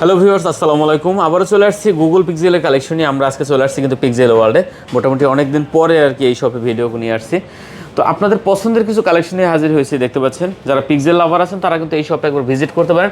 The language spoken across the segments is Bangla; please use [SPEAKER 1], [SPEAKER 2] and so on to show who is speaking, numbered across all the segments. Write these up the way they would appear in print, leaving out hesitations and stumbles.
[SPEAKER 1] হ্যালো ভিউয়ার্স, আসসালামু আলাইকুম। আবারও চলে আসছি গুগল পিক্সেলের কালেকশন নিয়ে। আমরা আজকে চলে আসছি কিন্তু পিক্সেল ওয়ার্ল্ডে, মোটামুটি অনেকদিন পরে আর কি এই শপে ভিডিও নিয়ে আসছি। তো আপনাদের পছন্দের কিছু কালেকশন নিয়ে হাজির হয়েছে, দেখতে পাচ্ছেন। যারা পিক্সেল লাভার আছেন তারা কিন্তু এই শপে একবার ভিজিট করতে পারেন।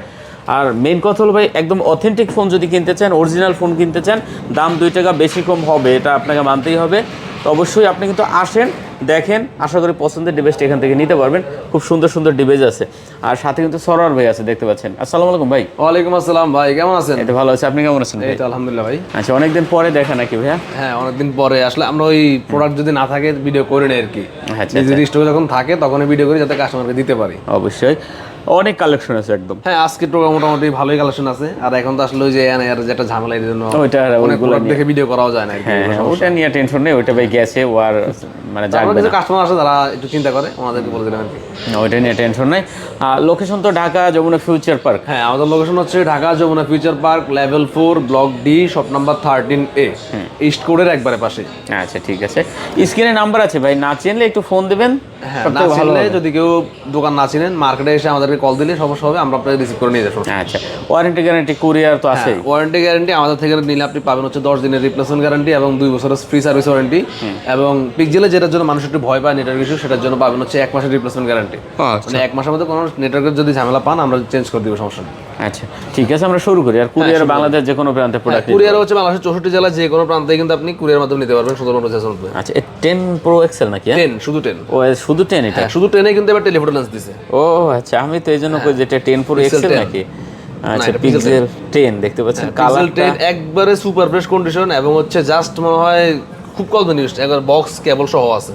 [SPEAKER 1] আর মেইন কথা হলো ভাই, একদম অথেন্টিক ফোন যদি কিনতে চান, অরিজিনাল ফোন কিনতে চান, দাম 2 টাকা বেশি কম হবে, এটা আপনাকে মানতেই হবে। তো অবশ্যই আপনি কিন্তু আসেন, দেখেন, আশা করি পছন্দের ডিভাইসটা এখান থেকে নিতে পারবেন। খুব সুন্দর সুন্দর ডিভাইস আছে, আর সাথে কিন্তু সরোয়ার ভাই আছে, দেখতে পাচ্ছেন। আসসালামু আলাইকুম ভাই।
[SPEAKER 2] ওয়ালাইকুম আসসালাম ভাই, কেমন আছেন?
[SPEAKER 1] এটা ভালো আছে, আপনি কেমন আছেন?
[SPEAKER 2] এই তো আলহামদুলিল্লাহ ভাই।
[SPEAKER 1] আচ্ছা, অনেকদিন পরে দেখা নাকি ভাইয়া?
[SPEAKER 2] হ্যাঁ, অনেকদিন পরে আসলে আমরা ওই প্রোডাক্ট যদি না থাকে ভিডিও করি না আর কি।
[SPEAKER 1] আচ্ছা,
[SPEAKER 2] নিজের স্টকে যখন থাকে তখনই ভিডিও করি যাতে কাস্টমারকে দিতে পারি।
[SPEAKER 1] অবশ্যই অনেক কালেকশন আছে একদম।
[SPEAKER 2] হ্যাঁ, আজকে প্রোগ্রাম মোটামুটি ভালোই কালেকশন আছে। আর এখন তো আসলে ওই যে এর যেটা ঝামেলা এর জন্য
[SPEAKER 1] ওইটা
[SPEAKER 2] অনেক প্রোডাক্ট দেখে ভিডিও করাও যায় না আর কি।
[SPEAKER 1] হ্যাঁ, ওটা নিয়ে টেনশন নেই, ওইটা ভাই গেছে ও আর মানে
[SPEAKER 2] তারপর
[SPEAKER 1] জানবে
[SPEAKER 2] কিছু
[SPEAKER 1] না।
[SPEAKER 2] কাস্টমার আছে যারা একটু চিন্তা করে, ওনাদেরকে বলে দিলাম আর কি।
[SPEAKER 1] ওইটা নিয়ে টেনশন নাই। লোকেশন তো ঢাকা যমুনা ফিউচার পার্ক।
[SPEAKER 2] হ্যাঁ, আমাদের লোকেশন হচ্ছে Dhaka Jamuna future park, level 4, block D, shop number 13A, east কোডের একবারে পাশে।
[SPEAKER 1] আচ্ছা, ঠিক আছে। স্ক্রিনে নাম্বার আছে ভাই, না চিনলে একটু ফোন দেবেন।
[SPEAKER 2] হ্যাঁ, না চিনলে যদি কেউ দোকান না চিনেন, মার্কেটে এসে আমাদেরকে কল দিলে সমস্যা হবে, আমরা আপনাকে রিসিভ করে নিয়ে যাবো।
[SPEAKER 1] আচ্ছা, ওয়ারেন্টি গ্যারান্টি কুরিয়ার তো আছে।
[SPEAKER 2] ওয়ারেন্টি গ্যারান্টি আমাদের থেকে নিলে আপনি পাবেন হচ্ছে 10 দিনের রিপ্লেসমেন্ট গ্যারান্টি এবং 2 বছরের ফ্রি সার্ভিস ওয়ারেন্টি। এবং পিক্সেলে যেটার জন্য মানুষ একটু ভয় পায় নেটওয়ার্ক ইস্যু, সেটার জন্য পাবেন হচ্ছে 1 মাসের রিপ্লেসমেন্ট গ্যারান্টি। মানে 1 মাসের মধ্যে কোনো নেটওয়ার্কের যদি ঝামেলা পান আমরা চেঞ্জ করে দিব, সমস্যা নেই।
[SPEAKER 1] আচ্ছা, ঠিক আছে, আমরা শুরু করি। আর কুরিয়ার বাংলাদেশ যে কোনো প্রান্তে প্রোডাক্ট
[SPEAKER 2] কুরিয়ার হচ্ছে বাংলাদেশের 64 জেলা যে কোনো প্রান্তে কিন্তু আপনি কুরিয়ার মাধ্যমে নিতে পারবেন 1750 মধ্যে।
[SPEAKER 1] আচ্ছা, 10 প্রো এক্সেল নাকি?
[SPEAKER 2] 10, শুধু 10।
[SPEAKER 1] ও শুধু 10? এটা
[SPEAKER 2] শুধু 10 কিন্তু এবার টেলিফোটো লেন্স দিছে।
[SPEAKER 1] ও আচ্ছা, আমি তো এই জন্য কই যেটা 10 প্রো এক্সেল নাকি। আচ্ছা,
[SPEAKER 2] এটা
[SPEAKER 1] পিক্সেল 10 দেখতে পাচ্ছেন,
[SPEAKER 2] কালার 10 একবারে সুপার ফ্রেশ কন্ডিশন এবং হচ্ছে জাস্ট মনে হয় খুব কম জিনিস, একবার বক্স কেবল সহ আছে।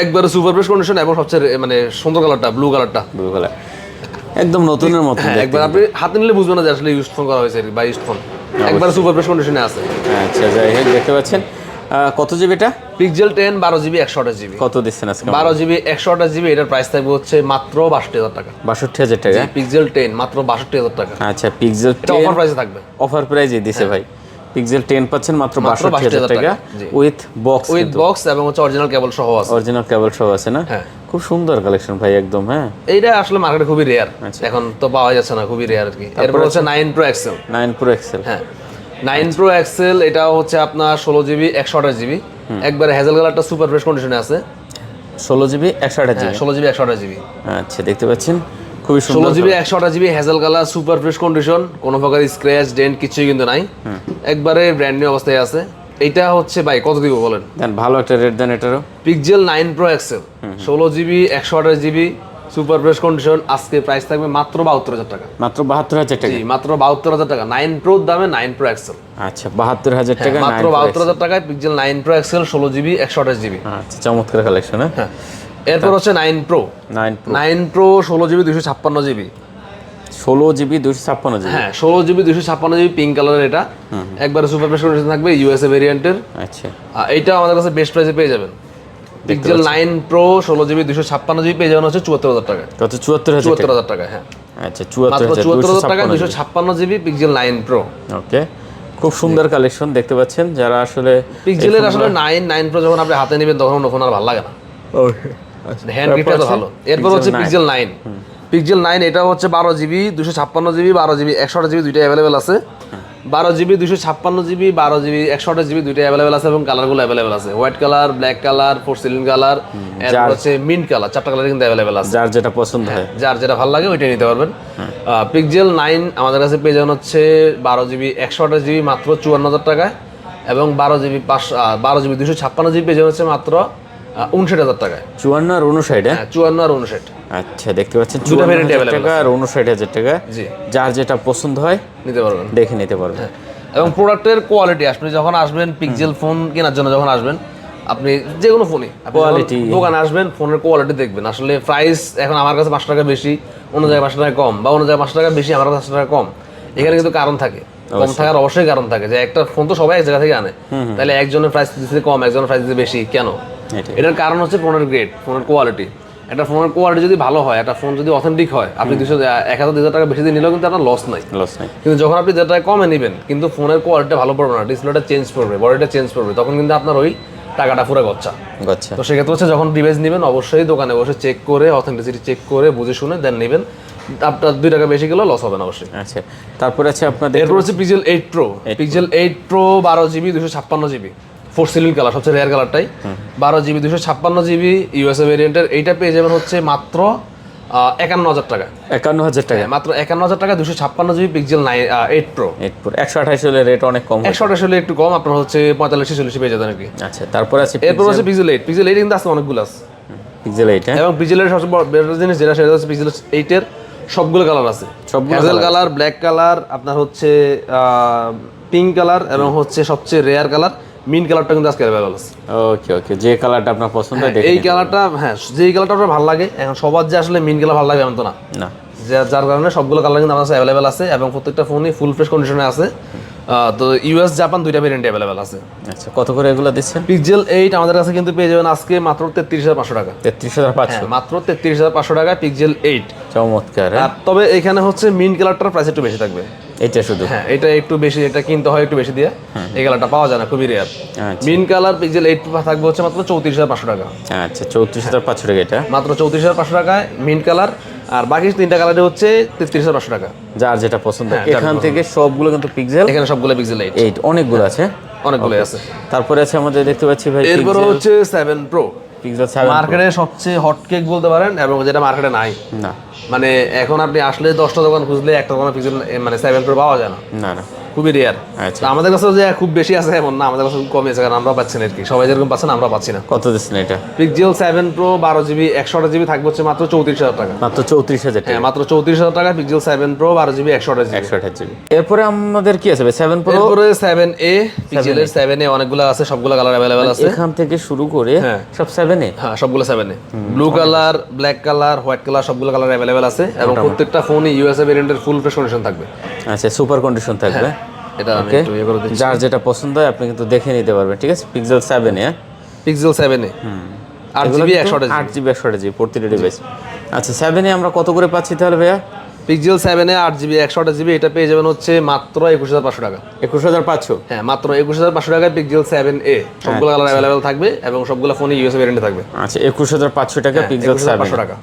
[SPEAKER 2] একবারে সুপার ফ্রেশ কন্ডিশন এবং সবচেয়ে মানে সুন্দর কালারটা ব্লু কালারটা,
[SPEAKER 1] ব্লু কালার একদম নতুনের মতো।
[SPEAKER 2] একবার আপনি হাতে নিলে বুঝবেন না যে আসলে ইউজ ফোন করা হয়েছে বা ইউজ ফোন, একবারে সুপার ফ্রেশ কন্ডিশনে আছে।
[SPEAKER 1] আচ্ছা, যাই হোক, দেখতে পাচ্ছেন। কত জিবি এটা?
[SPEAKER 2] Pixel 10 12 GB 128 GB.
[SPEAKER 1] কত দিচ্ছেন আজকে?
[SPEAKER 2] 12 জিবি 128 জিবি, এটার প্রাইস থাকবে হচ্ছে মাত্র 62,000 টাকা।
[SPEAKER 1] 62,000 টাকা?
[SPEAKER 2] পিক্সেল 10 মাত্র 62,000 টাকা।
[SPEAKER 1] আচ্ছা, পিক্সেল 10
[SPEAKER 2] অফার প্রাইসে থাকবে।
[SPEAKER 1] অফার প্রাইসে দিছে ভাই। পিক্সেল 10 পাচ্ছেন মাত্র 62,000 টাকা উইথ বক্স
[SPEAKER 2] এবং হচ্ছে অরিজিনাল কেবল সহ আছে।
[SPEAKER 1] অরিজিনাল কেবল সহ আছে না?
[SPEAKER 2] হ্যাঁ,
[SPEAKER 1] খুব সুন্দর কালেকশন ভাই, একদম। হ্যাঁ,
[SPEAKER 2] এইটা আসলে মার্কেটে খুবই রেয়ার, এখন তো পাওয়া যাচ্ছে না, খুবই রেয়ার আর কি। এরপর হচ্ছে 9 প্রো এক্সেল।
[SPEAKER 1] 9 প্রো এক্সেল,
[SPEAKER 2] হ্যাঁ, 9 প্রো এক্সেল এটাও হচ্ছে আপনার 16 জিবি 128 জিবি, একবারে হ্যাজেল কালারটা সুপার ফ্রেশ কন্ডিশনে আছে।
[SPEAKER 1] 16 জিবি 128 জিবি?
[SPEAKER 2] 16 জিবি 128 জিবি।
[SPEAKER 1] আচ্ছা, দেখতে পাচ্ছেন, খুবই সুন্দর।
[SPEAKER 2] 16 GB 128 GB hazel colour, super fresh condition, কোনো প্রকার স্ক্র্যাচ ডেন্ট কিছুই কিন্তু নাই, একবারে ব্র্যান্ড নিউ অবস্থায় আছে। এইটা হচ্ছে ভাই কত দিব বলেন?
[SPEAKER 1] দেন ভালো একটা রেট দেন এটারও।
[SPEAKER 2] Pixel 9 pro XL 16 GB 128 GB super fresh condition, আজকে প্রাইস থাকবে মাত্র 72,000 টাকা।
[SPEAKER 1] মাত্র 72,000 টাকা?
[SPEAKER 2] জি, মাত্র 72,000 টাকা 9 প্রোর দামে 9 প্রো এক্সেল।
[SPEAKER 1] আচ্ছা, 72,000 টাকা
[SPEAKER 2] মাত্র 72,000 টাকায় পিক্সেল 9 প্রো এক্সেল 16 জিবি 128 জিবি।
[SPEAKER 1] আচ্ছা, চমৎকার কালেকশন।
[SPEAKER 2] হ্যাঁ, এরপর হচ্ছে 9 pro 9 pro 16 GB 256 GB.
[SPEAKER 1] 16 GB 256 GB?
[SPEAKER 2] হ্যাঁ, 16 জিবি 256 জিবি পিঙ্ক কালারের, এটা একবারে সুপার ফ্রেশ কন্ডিশন থাকবে, ইউএসএ ভেরিয়েন্টের।
[SPEAKER 1] আচ্ছা,
[SPEAKER 2] এইটা আমাদের কাছে বেস্ট প্রাইসে পেয়ে যাবেন। পিক্সেল 9 প্রো 16 জিবি 256 জিবি পেয়ে যাবেন হচ্ছে 74,000 টাকা।
[SPEAKER 1] কত? 74,000
[SPEAKER 2] টাকা। হ্যাঁ,
[SPEAKER 1] আচ্ছা, 74,000
[SPEAKER 2] টাকা 256 জিবি পিক্সেল 9 প্রো।
[SPEAKER 1] ওকে, খুব সুন্দর কালেকশন দেখতে পাচ্ছেন। যারা আসলে
[SPEAKER 2] পিক্সেলের আসলে 9 প্রো যখন আপনি হাতে নেবেন তখন ফোন আর ভালো লাগে না, হ্যান্ড গ্রিপটা তো ভালো। এরপর হচ্ছে পিক্সেল 9 পিক্সেল 9 এটা হচ্ছে 12 জিবি 256 জিবি 12 জিবি 128 জিবি দুইটা অ্যাভেলেবেল আছে। 12 জিবি 256 জিবি 12 জিবি 128 জিবি দুইটা অ্যাভেলেবেল আছে এবং কালারগুলো অ্যাভেলেবেল আছে, white colour, black colour, porcelain colour, এরপর হচ্ছে মিন্ট কালার, চারটা কালার কিন্তু অ্যাভেলেবেল আছে।
[SPEAKER 1] যার যেটা পছন্দ হয়,
[SPEAKER 2] যার যেটা ভালো লাগে ওইটাই নিতে পারবেন। পিক্সেল 9 আমাদের কাছে পেয়ে যাবেন হচ্ছে 12 জিবি 128 জিবি মাত্র 54,000 টাকায় এবং 12 জিবি 256 জিবি পেয়ে যাবেন হচ্ছে মাত্র 59,000 টাকায়।
[SPEAKER 1] 54 আর 59?
[SPEAKER 2] হ্যাঁ, 54 আর 59।
[SPEAKER 1] আচ্ছা, দেখতে পাচ্ছেন 54,000 টাকা আর 59,000 টাকা।
[SPEAKER 2] জি,
[SPEAKER 1] যার যেটা পছন্দ হয়
[SPEAKER 2] নিতে পারবেন,
[SPEAKER 1] দেখে নিতে পারবেন।
[SPEAKER 2] এবং প্রোডাক্টের কোয়ালিটি আপনি যখন আসবেন পিক্সেল ফোন কেনার জন্য, যখন আসবেন আপনি যে কোনো ফোনই কোয়ালিটি দোকানে আসবেন, ফোনের কোয়ালিটি দেখবেন। আসলে প্রাইস এখন আমার কাছে 5 টাকা বেশি, অন্য জায়গায় 5 টাকা কম, বা অন্য জায়গায় 5 টাকা বেশি আমার কাছে 5 টাকা কম, এখানে কিন্তু কারণ থাকে, কম থাকার অবশ্যই কারণ থাকে। যে একটা ফোন তো সবাই এক জায়গা থেকে আনে, তাহলে একজনের প্রাইস দিতে কম একজনের প্রাইস দিতে বেশি কেন? এটার কারণ হচ্ছে ফোনের গ্রেড, ফোনের কোয়ালিটি। একটা ফোনের কোয়ালিটি যদি ভালো হয়, একটা ফোন যদি অথেন্টিক হয়, আপনি 1,000-2,000 টাকা বেশি দিয়ে নিলেও কিন্তু আপনার লস নাই। কিন্তু যখন আপনি 1,000 টাকা কমে নেবেন কিন্তু ফোনের কোয়ালিটি ভালো পড়বে না, ডিসপ্লেটা চেঞ্জ করবে, বডিটা চেঞ্জ করবে, তখন কিন্তু আপনার ওই টাকাটা পুরো গচ্ছা। তো সেক্ষেত্রে হচ্ছে যখন ডিভাইস নেবেন অবশ্যই দোকানে বসে চেক করে, অথেন্টিসিটি চেক করে বুঝে শুনে দেন নেবেন। আপনার 2 টাকা বেশি গেলেও লস হবে না অবশ্যই।
[SPEAKER 1] আচ্ছা, তারপরে আছে আপনাদের
[SPEAKER 2] এরপর হচ্ছে pixel 8 pro. Pixel 8 pro 12GB 256GB 4 ceiling colour, সবচেয়ে রেয়ার কালারটাই। 12GB 256GB ইউএসএ ভেরিয়েন্টের, এইটা পেয়ে যাবেন হচ্ছে মাত্র 51,000 টাকা।
[SPEAKER 1] 51,000 টাকা,
[SPEAKER 2] মাত্র 51,000 টাকা 256GB পিক্সেল 8 প্রো।
[SPEAKER 1] 128 হলে রেট অনেক কম।
[SPEAKER 2] 128 হলে একটু কম, আপনার হচ্ছে 45-46 পেয়ে যাবেন আর কি।
[SPEAKER 1] আচ্ছা, তারপরে আছে
[SPEAKER 2] এরপর হচ্ছে পিক্সেল 8। পিক্সেল 8 কিন্তু আছে অনেকগুলো আছে।
[SPEAKER 1] পিক্সেল 8
[SPEAKER 2] এবং পিক্সেলের সবচেয়ে বড় জিনিস যেটা সেটা হচ্ছে পিক্সেল 8 এর সবগুলো কালার আছে। হ্যাজেল কালার, ব্ল্যাক কালার, আপনার হচ্ছে পিঙ্ক কালার এবং হচ্ছে সবচেয়ে রেয়ার কালার মিন্ট কালারটা কিন্তু আজকে অ্যাভেলেবল আছে।
[SPEAKER 1] ওকে ওকে, যে কালারটা আপনার পছন্দ হয়
[SPEAKER 2] এই কালারটা, হ্যাঁ যেই কালারটা আপনার ভালো লাগে। এখন সবার যে আসলে মিন্ট কালার ভালো লাগে এমন তো না,
[SPEAKER 1] না,
[SPEAKER 2] যার কারণে সবগুলো কালার কিন্তু আমার কাছে অ্যাভেলেবল আছে এবং প্রত্যেকটা ফোনই ফুল ফ্রেশ কন্ডিশনে আছে। তো ইউএস জাপান দুইটা ভেরিয়েন্ট অ্যাভেলেবল আছে।
[SPEAKER 1] আচ্ছা, কত করে এগুলো দিচ্ছেন?
[SPEAKER 2] পিক্সেল 8 আমাদের কাছে কিন্তু পেয়ে যাবেন আজকে মাত্র 33,500 টাকা।
[SPEAKER 1] 33,500,
[SPEAKER 2] মাত্র 33,500 টাকা পিক্সেল 8।
[SPEAKER 1] চমৎকার।
[SPEAKER 2] তবে এখানে হচ্ছে মিন্ট কালারটার প্রাইস একটু বেশি থাকবে।
[SPEAKER 1] এটা শুধু,
[SPEAKER 2] হ্যাঁ এটা একটু বেশি, এটা কিনতে হয় একটু বেশি দিয়ে। এই কালারটা পাওয়া যায় না, খুবই রেয়ার। মিন্ট কালার পিক্সেল 8 থাকবে হচ্ছে মাত্র 34,500 টাকা।
[SPEAKER 1] আচ্ছা, 34,500 টাকা এটা,
[SPEAKER 2] মাত্র 34,500 টাকায় মিন্ট কালার। আর বাকি 3টা কালারে হচ্ছে 33,500 টাকা।
[SPEAKER 1] যার যেটা পছন্দ। এখান থেকে সবগুলো কিন্তু পিক্সেল,
[SPEAKER 2] এখানে সবগুলো পিক্সেল 8
[SPEAKER 1] অনেকগুলো আছে,
[SPEAKER 2] অনেকগুলো আছে।
[SPEAKER 1] তারপরে আছে আমাদের দেখতে পাচ্ছি ভাই
[SPEAKER 2] এরপর হচ্ছে 7 প্রো।
[SPEAKER 1] পিক্সেল 7
[SPEAKER 2] মার্কেটে সবচেয়ে হট কেক বলতে পারেন এবং যেটা মার্কেটে নাই।
[SPEAKER 1] না,
[SPEAKER 2] মানে এখন আপনি আসলে 10টা দোকান খুঁজলে একটা দোকানে পিক্সেল মানে 7 প্রো পাওয়া যায় না,
[SPEAKER 1] না না,
[SPEAKER 2] খুবই রেয়ার।
[SPEAKER 1] আচ্ছা,
[SPEAKER 2] আমাদের কাছে যে খুব বেশি আছে এমন না, আমাদের কাছে খুব কমই আছে, কারণ আমরা পাচ্ছি না আর কি। সবাই যেরকম পাচ্ছেন আমরা পাচ্ছি না।
[SPEAKER 1] কত দিচ্ছেন এটা?
[SPEAKER 2] পিক্সেল 7 প্রো 12GB 128GB থাকবে হচ্ছে মাত্র 34,000 টাকা।
[SPEAKER 1] মাত্র 34,000 টাকা।
[SPEAKER 2] হ্যাঁ মাত্র 34,000 টাকা pixel 7 pro 12GB 128GB।
[SPEAKER 1] 128GB। এরপরে আমাদের কি আছে ভাই? 7 প্রো,
[SPEAKER 2] এরপরে 7A। পিক্সেলের 7A অনেকগুলো আছে, সবগুলো কালার अवेलेबल আছে।
[SPEAKER 1] এখান থেকে শুরু করে সব 7A।
[SPEAKER 2] হ্যাঁ সবগুলো 7A, blue colour, black colour, white colour সবগুলো কালার अवेलेबल আছে এবং প্রত্যেকটা ফোনই ইউএসএ ভেরিয়েন্টের ফুল ফ্রেশ কন্ডিশন থাকবে।
[SPEAKER 1] আচ্ছা, সুপার কন্ডিশন থাকবে।
[SPEAKER 2] এটা আমি একটু ইয়ে করে দিচ্ছি।
[SPEAKER 1] যার যেটা পছন্দ হয় আপনি কিন্তু দেখে নিতে পারবেন, ঠিক আছে? Pixel 7A,
[SPEAKER 2] pixel 7A 8GB 128GB
[SPEAKER 1] 8GB 128GB প্রতিটা ডিভাইস। আচ্ছা, 7A আমরা কত করে পাচ্ছি তাহলে ভাইয়া?
[SPEAKER 2] পিক্সেল 7A 8GB 128GB এটা পেয়ে যাবেন হচ্ছে মাত্র 21,500 টাকা।
[SPEAKER 1] 21,500?
[SPEAKER 2] হ্যাঁ মাত্র 21,500 টাকায় পিক্সেল 7A সবগুলো কালার अवेलेबल থাকবে এবং সবগুলো ফোনই ইউএসএ ভেরিয়েন্টে থাকবে।
[SPEAKER 1] আচ্ছা, 21,500 টাকা পিক্সেল 7A।
[SPEAKER 2] টাকা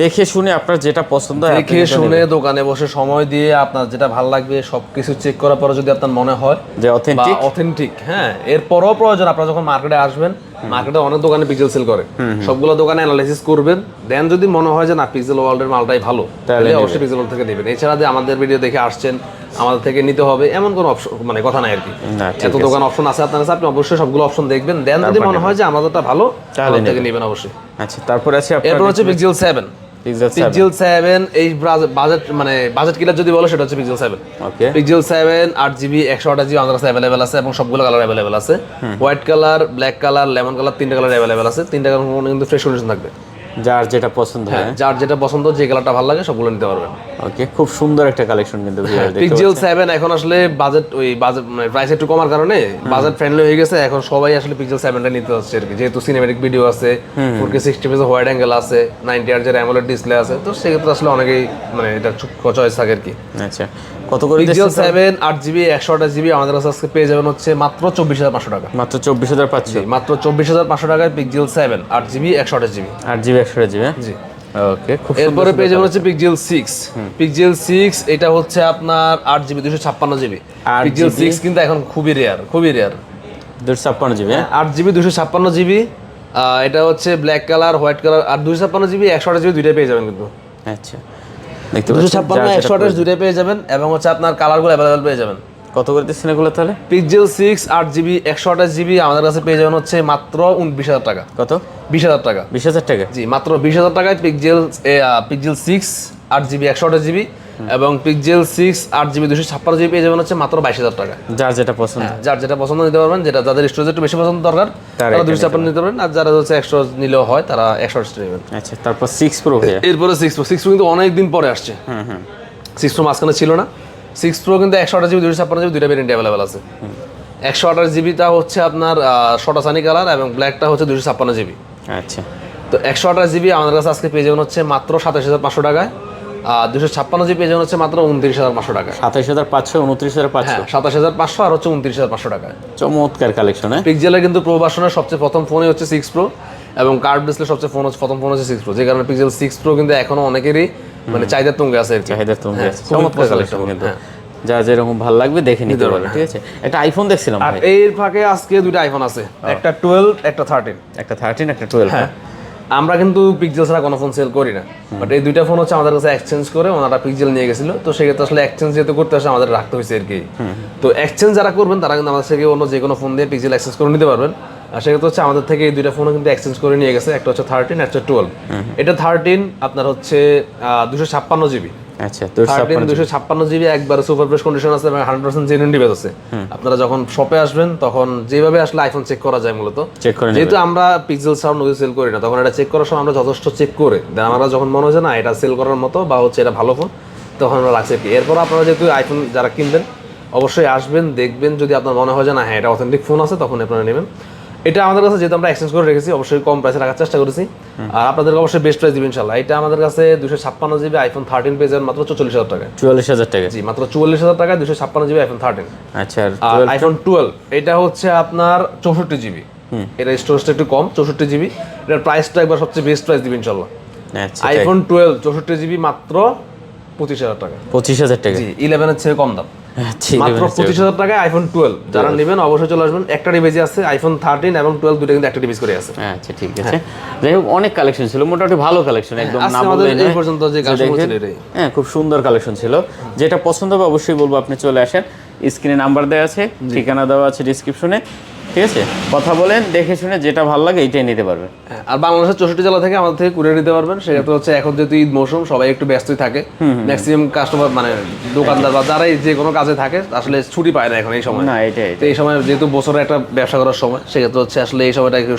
[SPEAKER 1] দেখে শুনে আপনার যেটা পছন্দ হয়
[SPEAKER 2] দেখে শুনে দোকানে বসে সময় দিয়ে আপনার যেটা ভালো লাগবে সবকিছু চেক করার পরে যদি আপনার মনে হয়
[SPEAKER 1] যে
[SPEAKER 2] অথেন্টিক, হ্যাঁ এরপরও প্রয়োজন আপনারা যখন মার্কেটে আসবেন, মার্কেটে অনেক দোকানে পিক্সেল সেল করে, সবগুলো দোকানে অ্যানালাইসিস করবেন, দেন যদি মনে হয় যে না পিক্সেল ওয়ার্ল্ডের মালটাই ভালো তাহলে অবশ্যই পিক্সেল ওয়ার্ল্ড থেকে নেবেন। এছাড়া যে আমাদের ভিডিও দেখে আসছেন আমাদের থেকে নিতে হবে এমন কোনো অপশন মানে কথা নাই আর কি। এত দোকান অপশন আছে আপনার কাছে, আপনি অবশ্যই সবগুলো অপশন দেখবেন, দেন যদি মনে হয় যে আমাদেরটা ভালো তাহলে থেকে নেবেন অবশ্যই।
[SPEAKER 1] আচ্ছা, তারপরে আছে আপনার
[SPEAKER 2] এরপর হচ্ছে পিক্সেল 7। পিক্সেল 7 এই বাজেট মানে বাজেট কিলার যদি বলো সেটা হচ্ছে পিক্সেল 7।
[SPEAKER 1] ওকে,
[SPEAKER 2] পিক্সেল 7 8GB 128GB আমাদের কাছে अवेलेबल আছে এবং সবগুলো কালার अवेलेबल আছে। White colour, black colour, lemon colour, 3টা কালার अवेलेबल আছে। 3টা কালার কিন্তু ফ্রেশ কন্ডিশন থাকবে।
[SPEAKER 1] যার যেটা পছন্দ হয়,
[SPEAKER 2] যার যেটা পছন্দ, যে কালারটা ভালো লাগে সবগুলো নিতে পারবেন।
[SPEAKER 1] ওকে, খুব সুন্দর একটা কালেকশন কিন্তু
[SPEAKER 2] পিক্সেল 7 এখন আসলে বাজেট মানে প্রাইস একটু কমার কারণে বাজেট ফ্রেন্ডলি হয়ে গেছে, এখন সবাই আসলে পিক্সেল 7টা নিতে যাচ্ছে আর কি, যেহেতু সিনেম্যাটিক ভিডিও আছে, 4K 60 ফ্রেমে হোয়াইড অ্যাঙ্গেল আছে, 90Hz এর অ্যামোলেড ডিসপ্লে আছে, তো সেক্ষেত্রে আসলে অনেকেই মানে এটা চয়েস থাকে আর কি।
[SPEAKER 1] আচ্ছা, কত করে
[SPEAKER 2] পিক্সেল 7 8GB 128GB আমাদের কাছে আজকে পেয়ে যাবেন হচ্ছে মাত্র 24,500 টাকা।
[SPEAKER 1] মাত্র 24,500?
[SPEAKER 2] মাত্র 24,500 টাকায় pixel 7 8GB 128GB
[SPEAKER 1] 8GB 128GB।
[SPEAKER 2] জি
[SPEAKER 1] ওকে, খুব
[SPEAKER 2] এরপরে পেয়ে যাবেন হচ্ছে পিক্সেল 6। পিক্সেল 6 এটা হচ্ছে আপনার 8GB 256GB। পিক্সেল 6 কিন্তু এখন খুবই রেয়ার, খুবই রেয়ার।
[SPEAKER 1] 256GB,
[SPEAKER 2] 8GB 256GB এটা হচ্ছে ব্ল্যাক কালার, হোয়াইট কালার, আর 256GB 128GB দুইটাই পেয়ে যাবেন কিন্তু।
[SPEAKER 1] আচ্ছা, দেখতে পাচ্ছেন
[SPEAKER 2] 256 128 দুইটাই পেয়ে যাবেন এবং হচ্ছে আপনার কালারগুলো अवेलेबल পেয়ে যাবেন।
[SPEAKER 1] কত করে দিচ্ছেন এগুলো তাহলে?
[SPEAKER 2] পিক্সেল 6 8GB 128GB আমাদের কাছে পেয়ে যাবেন হচ্ছে মাত্র 19,000 টাকা।
[SPEAKER 1] কত?
[SPEAKER 2] 20,000 টাকা।
[SPEAKER 1] 20,000 টাকা?
[SPEAKER 2] জি মাত্র 20,000 টাকায় পিক্সেল 6 8GB 128GB এবং পিক্সেল 6 8GB 256GB পেয়ে যাবেন হচ্ছে মাত্র 22,000 টাকা।
[SPEAKER 1] যার যেটা পছন্দ,
[SPEAKER 2] যার যেটা পছন্দ নিতে পারবেন, যেটা যাদের স্টোরেজ একটু বেশি পছন্দ দরকার তারা 256 নিতে পারবেন, আর যারা হচ্ছে এক্সট্রা নিলেও হয় তারা 128 নেবেন।
[SPEAKER 1] আচ্ছা, তারপর 6 প্রো ভাইয়া?
[SPEAKER 2] এরপরে 6 প্রো কিন্তু অনেক দিন পরে আসছে। 6 প্রো মাঝখানে ছিল না। 6 প্রো কিন্তু 128GB 256GB দুইটা ভেরিয়েন্ট अवेलेबल আছে। 128GBটা হচ্ছে আপনার শর্ট সানি কালার এবং ব্ল্যাকটা হচ্ছে 256GB।
[SPEAKER 1] আচ্ছা,
[SPEAKER 2] তো 128GB আমাদের কাছে আজকে পেয়ে যাবেন হচ্ছে মাত্র 27,500 টাকায়, আর 256GB পেয়ে যাবেন হচ্ছে মাত্র 29,500 টাকা।
[SPEAKER 1] 27,500, 29,500?
[SPEAKER 2] 27,500 আর হচ্ছে 29,500 টাকা।
[SPEAKER 1] চমৎকার কালেকশন।
[SPEAKER 2] পিক্সেলের কিন্তু প্রো ভার্সনের সবচেয়ে প্রথম ফোনই হচ্ছে 6 প্রো এবং কার্ভ ডিসপ্লে সবচেয়ে প্রথম ফোন হচ্ছে 6 প্রো, যে কারণে পিক্সেল 6 প্রো কিন্তু এখনো অনেকেরই মানে চাহিদার তুঙ্গে আছে আর কি।
[SPEAKER 1] চাহিদার তুঙ্গে আছে।
[SPEAKER 2] খুবই
[SPEAKER 1] চমৎকার
[SPEAKER 2] পছন্দের
[SPEAKER 1] কালেকশন
[SPEAKER 2] ফোন,
[SPEAKER 1] কিন্তু
[SPEAKER 2] হ্যাঁ।
[SPEAKER 1] যা যেরকম ভালো লাগবে দেখে নিতে পারবেন, ঠিক আছে। একটা আইফোন দেখছিলাম
[SPEAKER 2] আর
[SPEAKER 1] ভাই,
[SPEAKER 2] এর ফাঁকে আজকে দুইটা আইফোন আছে, একটা 12 একটা 13।
[SPEAKER 1] একটা 13 একটা 12।
[SPEAKER 2] হ্যাঁ, আমরা কিন্তু পিক্সেল ছাড়া কোনো ফোন সেল করি না, বাট এই দুইটা ফোন হচ্ছে আমাদের কাছে এক্সচেঞ্জ করে ওনারা পিক্সেল নিয়ে গেছিল, তো সেক্ষেত্রে আসলে এক্সচেঞ্জ যেহেতু করতে আসে আমাদের রাখতে হয়েছে আর কি। তো এক্সচেঞ্জ যারা করবেন তারা কিন্তু আমাদের থেকে অন্য যে কোনো ফোন দিয়ে পিক্সেল এক্সচেঞ্জ করে নিতে পারবেন। আর সেক্ষেত্রে হচ্ছে আমাদের থেকে এই দুইটা ফোনও কিন্তু এক্সচেঞ্জ করে নিয়ে গেছে, একটা হচ্ছে 13 একটা 12। এটা 13 আপনার হচ্ছে 256 জিবি,
[SPEAKER 1] আচ্ছা
[SPEAKER 2] 256 জিবি, একবার সুপার ফ্রেশ কন্ডিশন আছে এবং 100% জেনুইন ডিভাইস আছে। আপনারা যখন শপে আসবেন তখন যেভাবে আসলে আইফোন চেক করা যায় মূলত,
[SPEAKER 1] চেক করে
[SPEAKER 2] যেহেতু আমরা পিক্সেল সাউন্ড নতুন সেল করি না, তখন এটা চেক করার সময় আমরা যথেষ্ট চেক করে দেন আমরা যখন মনে হয় না এটা সেল করার মতো বা হচ্ছে এটা ভালো ফোন, তখন আমরা রাখছি কি। এরপর আপনারা যেহেতু আইফোন যারা কিনবেন অবশ্যই আসবেন, দেখবেন, যদি আপনার মনে হয় যে না হ্যাঁ এটা অথেন্টিক ফোন আছে তখন আপনারা নেবেন। এটা আমাদের কাছে যেহেতু আমরা এক্সচেঞ্জ করে রেখেছি অবশ্যই কম প্রাইসে রাখার চেষ্টা করেছি, আর আপনাদেরকে অবশ্যই বেস্ট প্রাইস দিবেন ইনশাআল্লাহ। এটা আমাদের কাছে 256 জিবি আইফোন 13 পেয়ে যাবেন মাত্র 44,000 টাকায়।
[SPEAKER 1] 44,000 টাকা,
[SPEAKER 2] জি মাত্র 44,000 টাকায় 256 জিবি আইফোন 13।
[SPEAKER 1] আচ্ছা।
[SPEAKER 2] আর আইফোন 12 এটা হচ্ছে আপনার 64 জিবি, এটা স্টোরেজটা একটু কম, 64 জিবি। এটার প্রাইসটা একবার সবচেয়ে বেস্ট প্রাইস দিবেন ইনশাআল্লাহ।
[SPEAKER 1] আচ্ছা
[SPEAKER 2] আইফোন 12 64 জিবি মাত্র 25,000 টাকা।
[SPEAKER 1] 25,000 টাকা,
[SPEAKER 2] জি 11 এর চেয়ে কম দাম,
[SPEAKER 1] আচ্ছা
[SPEAKER 2] মাত্র 25,000 টাকায় আইফোন 12। যারা নেবেন অবশ্যই চলে আসবেন। একটা ডিভাইস আছে আইফোন 13 এবং 12 দুটো কিন্তু একটা ডিভাইস করে আছে।
[SPEAKER 1] আচ্ছা ঠিক আছে। যাই হোক অনেক কালেকশন ছিল, মোটামুটি ভালো কালেকশন, একদম
[SPEAKER 2] আজকে
[SPEAKER 1] না
[SPEAKER 2] আমাদের
[SPEAKER 1] বললেই
[SPEAKER 2] এই
[SPEAKER 1] নয়।
[SPEAKER 2] পর্যন্ত যে কালেকশন ছিল এটাই।
[SPEAKER 1] হ্যাঁ খুব সুন্দর কালেকশন ছিল, যেটা পছন্দ হবে অবশ্যই বলবো আপনি চলে আসেন। স্ক্রিনে নাম্বার দেওয়া আছে, ঠিকানা দেওয়া আছে ডিসক্রিপশনে, ঠিক আছে। কথা বলেন, দেখে শুনে যেটা ভালো লাগে এইটাই নিতে পারবেন।
[SPEAKER 2] আর বাংলাদেশের 64 জেলা থেকে আমাদের থেকে কুরিয়ার নিতে পারবেন। সেক্ষেত্রে হচ্ছে এখন যেহেতু ঈদ মৌসুম সবাই একটু ব্যস্তই থাকে, ম্যাক্সিমাম কাস্টমার মানে দোকানদার বা যারাই যে কোনো কাজে থাকে আসলে ছুটি পায় না এখন এই সময়।
[SPEAKER 1] না এটাই
[SPEAKER 2] তো এই সময় যেহেতু বছরে একটা ব্যবসা করার সময়, সেক্ষেত্রে হচ্ছে আসলে এই সময়টা একটু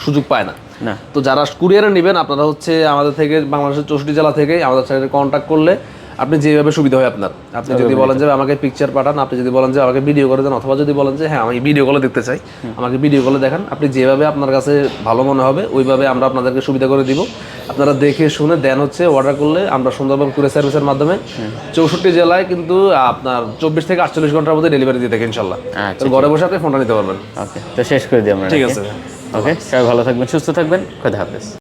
[SPEAKER 2] সুযোগ পায় না।
[SPEAKER 1] না
[SPEAKER 2] তো যারা কুরিয়ারে নেবেন আপনারা হচ্ছে আমাদের থেকে বাংলাদেশের 64 জেলা থেকে আমাদের সাথে কন্ট্যাক্ট করলে আপনি যেভাবে সুবিধা হয় আপনার, আপনি যদি বলেন যে আমাকে পিকচার পাঠান, আপনি যদি বলেন যে আমাকে ভিডিও করে দেন, অথবা যদি বলেন যে হ্যাঁ আমি ভিডিও কলে দেখতে চাই আমাকে ভিডিও কলে দেখান, আপনি যেভাবে আপনার কাছে ভালো মনে হবে ওইভাবে আমরা আপনাদেরকে সুবিধা করে দিব। আপনারা দেখে শুনে দেন হচ্ছে অর্ডার করলে আমরা সুন্দরবন কুরিয়ার সার্ভিসের মাধ্যমে 64 জেলায় কিন্তু আপনার 24 থেকে 48 ঘন্টার মধ্যে ডেলিভারি দিয়ে থাকি ইনশাল্লাহ। তো ঘরে বসে আপনি ফোনটা নিতে পারবেন।
[SPEAKER 1] ওকে, তো শেষ করে দিই আমরা,
[SPEAKER 2] ঠিক আছে।
[SPEAKER 1] ওকে, সবাই ভালো থাকবেন, সুস্থ থাকবেন, খোদা হাফেজ।